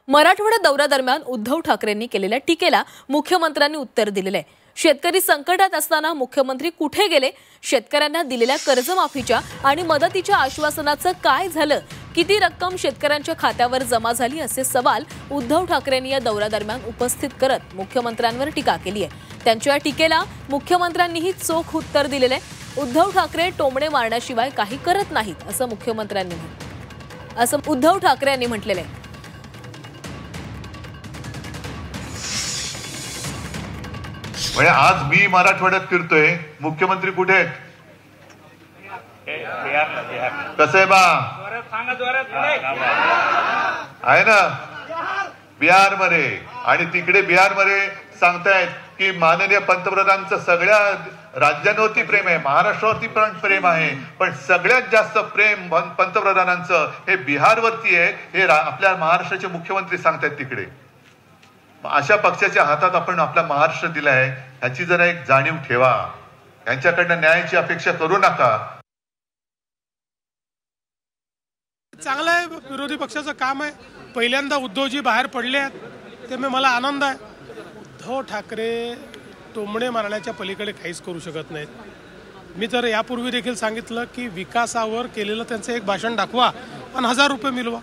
मराठवाडा दौऱ्यादरम्यान उद्धव ठाकरेंनी केलेल्या टीकेला मुख्यमंत्र्यांनी उत्तर दिलेले आहे। शेतकरी संकटात असताना मुख्यमंत्री कुठे गेले? शेतकऱ्यांना दिलेल्या कर्जमाफीच्या आणि मदतीच्या आश्वासनाचं काय झालं? किती रक्कम शेतकऱ्यांच्या खात्यावर जमा झाली असे सवाल उद्धव ठाकरेंनी या दौऱ्यादरम्यान उपस्थित करत मुख्यमंत्र्यांवर टीका केली आहे। त्यांच्या टीकेला मुख्यमंत्र्यांनीही चोख उत्तर दिलेले आहे। उद्धव ठाकरे टोमणे मारण्याशिवाय काही करत नाहीत असं उद्धव ठाकरे यांनी म्हटलेलं आहे। म्हणजे आज मी मराठवाड्यात फिरतोय, मुख्यमंत्री कुठे आहेत? कसं आहे बा? आहे ना बिहार मध्ये, आणि तिकडे बिहार मध्ये सांगतायत की माननीय पंतप्रधानांचं सगळ्या राज्यांवरती प्रेम आहे, महाराष्ट्रावरती पण प्रेम आहे, पण सगळ्यात जास्त प्रेम पंतप्रधानांचं हे बिहारवरती आहे, हे आपल्या महाराष्ट्राचे मुख्यमंत्री सांगतायत तिकडे। अशा पक्षाच्या हातात आपण आपला महाराष्ट्र दिला आहे, ह्याची जरा एक जाणीव ठेवा। यांच्याकडनं न्यायाची अपेक्षा करू नका। चांगलं आहे, विरोधी पक्षाचं काम आहे। पहिल्यांदा उद्धवजी बाहेर पडले आहेत, ते मला आनंद आहे। उद्धव ठाकरे टोमणे मारण्याच्या पलीकडे काहीच करू शकत नाहीत। मी तर यापूर्वी देखील सांगितलं की विकासावर केलेलं त्यांचं एक भाषण दाखवा आणि 1000 रुपये मिळवा।